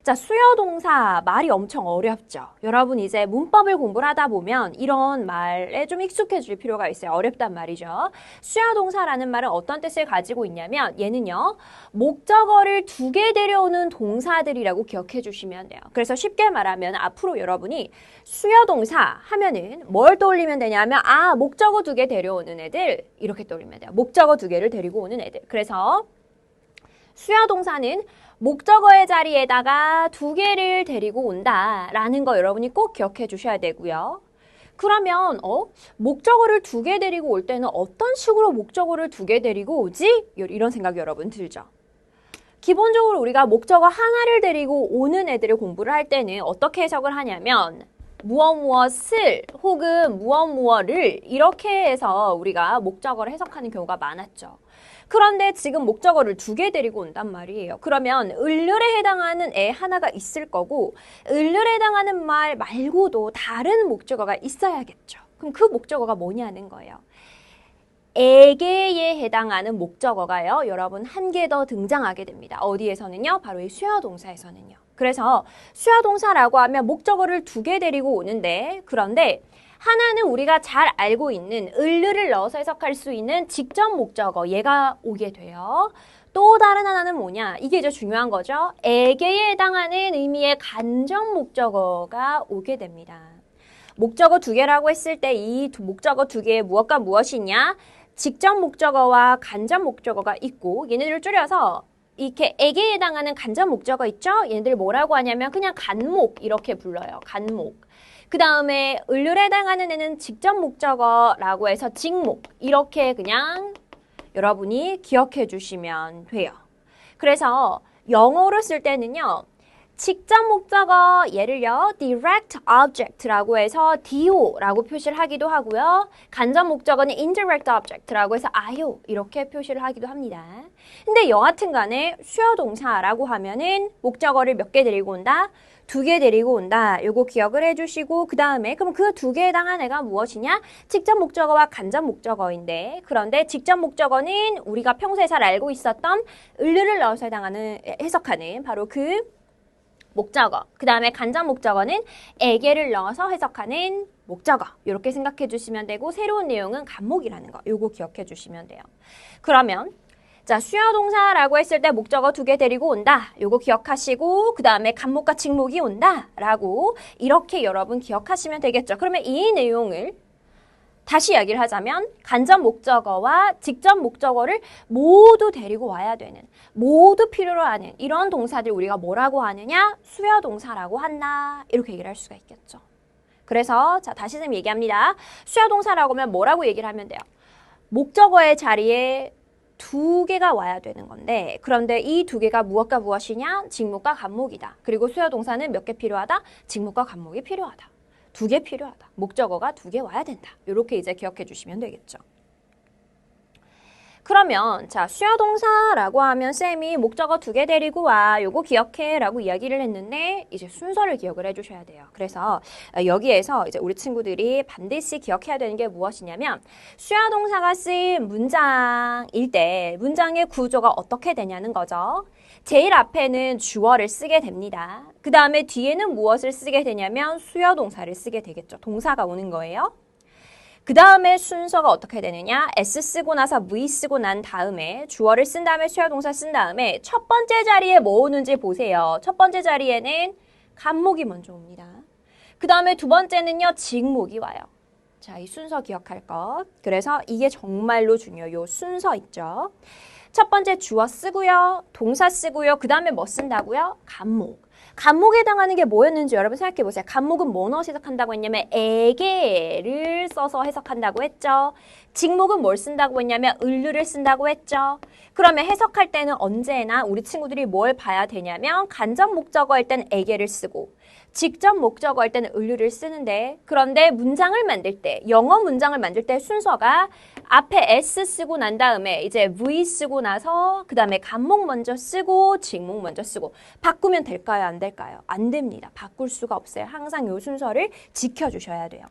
자, 수요동사 말이 엄청 어렵죠. 여러분 이제 문법을 공부를 하다 보면 이런 말에 좀 익숙해질 필요가 있어요. 어렵단 말이죠. 수요동사라는 말은 어떤 뜻을 가지고 있냐면 얘는요. 목적어를 두 개 데려오는 동사들이라고 기억해 주시면 돼요. 그래서 쉽게 말하면 앞으로 여러분이 수요동사 하면은 뭘 떠올리면 되냐면 목적어 두 개 데려오는 애들 이렇게 떠올리면 돼요. 목적어 두 개를 데리고 오는 애들. 그래서 수요동사는 목적어의 자리에다가 두 개를 데리고 온다라는 거 여러분이 꼭 기억해 주셔야 되고요. 그러면 목적어를 두 개 데리고 올 때는 어떤 식으로 목적어를 두 개 데리고 오지? 이런 생각이 여러분 들죠. 기본적으로 우리가 목적어 하나를 데리고 오는 애들을 공부를 할 때는 어떻게 해석을 하냐면 무엇을 혹은 무엇을 이렇게 해서 우리가 목적어를 해석하는 경우가 많았죠. 그런데 지금 목적어를 두 개 데리고 온단 말이에요. 그러면 을률에 해당하는 애 하나가 있을 거고 을률에 해당하는 말 말고도 다른 목적어가 있어야겠죠. 그럼 그 목적어가 뭐냐는 거예요. 에게에 해당하는 목적어가요. 여러분 한 개 더 등장하게 됩니다. 어디에서는요? 바로 이 수요동사에서는요. 그래서 수요동사라고 하면 목적어를 두 개 데리고 오는데 그런데 하나는 우리가 잘 알고 있는 을류를 넣어서 해석할 수 있는 직접 목적어 얘가 오게 돼요. 또 다른 하나는 뭐냐? 이게 이제 중요한 거죠. 에게에 해당하는 의미의 간접 목적어가 오게 됩니다. 목적어 두 개라고 했을 때 이 목적어 두 개의 무엇과 무엇이냐? 직접 목적어와 간접 목적어가 있고 얘네들을 줄여서 이렇게 에게에 해당하는 간접 목적어 있죠? 얘네들 뭐라고 하냐면 그냥 간목 이렇게 불러요. 간목. 그 다음에 을률에 해당하는 애는 직접 목적어라고 해서 직목 이렇게 그냥 여러분이 기억해 주시면 돼요. 그래서 영어로 쓸 때는요. 직접 목적어 예를요. direct object라고 해서 DO라고 표시를 하기도 하고요. 간접 목적어는 indirect object라고 해서 IO 이렇게 표시를 하기도 합니다. 근데 여하튼 간에 수요동사라고 하면은 목적어를 몇 개 데리고 온다? 두 개 데리고 온다. 요거 기억을 해주시고 그 다음에 그럼 그 두 개에 해당한 애가 무엇이냐? 직접 목적어와 간접 목적어인데 그런데 직접 목적어는 우리가 평소에 잘 알고 있었던 을류를 넣어서 해석하는 바로 그 목적어. 그 다음에 간접 목적어는 에게를 넣어서 해석하는 목적어. 이렇게 생각해 주시면 되고 새로운 내용은 간목이라는 거. 요거 기억해 주시면 돼요. 그러면 자, 수요동사라고 했을 때 목적어 두 개 데리고 온다. 요거 기억하시고 그 다음에 간목과 직목이 온다. 라고 이렇게 여러분 기억하시면 되겠죠. 그러면 이 내용을 다시 이야기를 하자면 간접 목적어와 직접 목적어를 모두 데리고 와야 되는 모두 필요로 하는 이런 동사들 우리가 뭐라고 하느냐? 수요동사라고 한다. 이렇게 얘기를 할 수가 있겠죠. 그래서 자 다시 좀 얘기합니다. 수요동사라고 하면 뭐라고 얘기를 하면 돼요? 목적어의 자리에 두 개가 와야 되는 건데 그런데 이 두 개가 무엇과 무엇이냐? 직목과 간목이다. 그리고 수요동사는 몇 개 필요하다? 직목과 간목이 필요하다. 두 개 필요하다. 목적어가 두 개 와야 된다. 이렇게 이제 기억해 주시면 되겠죠. 그러면 자 수요동사라고 하면 쌤이 목적어 두 개 데리고 와. 요거 기억해 라고 이야기를 했는데 이제 순서를 기억을 해주셔야 돼요. 그래서 여기에서 이제 우리 친구들이 반드시 기억해야 되는 게 무엇이냐면 수요동사가 쓰인 문장일 때 문장의 구조가 어떻게 되냐는 거죠. 제일 앞에는 주어를 쓰게 됩니다. 그 다음에 뒤에는 무엇을 쓰게 되냐면 수요동사를 쓰게 되겠죠. 동사가 오는 거예요. 그 다음에 순서가 어떻게 되느냐? S 쓰고 나서 V 쓰고 난 다음에 주어를 쓴 다음에 수요동사 쓴 다음에 첫 번째 자리에 뭐 오는지 보세요. 첫 번째 자리에는 간목이 먼저 옵니다. 그 다음에 두 번째는요. 직목이 와요. 자, 이 순서 기억할 것. 그래서 이게 정말로 중요해요. 요 순서 있죠. 첫 번째 주어 쓰고요. 동사 쓰고요. 그 다음에 뭐 쓴다고요? 간목. 간목에 해당하는 게 뭐였는지 여러분 생각해 보세요. 간목은 뭐 넣어서 해석한다고 했냐면 에게를 써서 해석한다고 했죠. 직목은 뭘 쓴다고 했냐면 을류를 쓴다고 했죠. 그러면 해석할 때는 언제나 우리 친구들이 뭘 봐야 되냐면 간접 목적어일 때는 에게를 쓰고 직접 목적어일 때는 을류를 쓰는데 그런데 문장을 만들 때 영어 문장을 만들 때 순서가 앞에 S 쓰고 난 다음에 이제 V 쓰고 나서 그 다음에 간목 먼저 쓰고 직목 먼저 쓰고 바꾸면 될까요? 안 될까요? 안 됩니다. 바꿀 수가 없어요. 항상 이 순서를 지켜주셔야 돼요.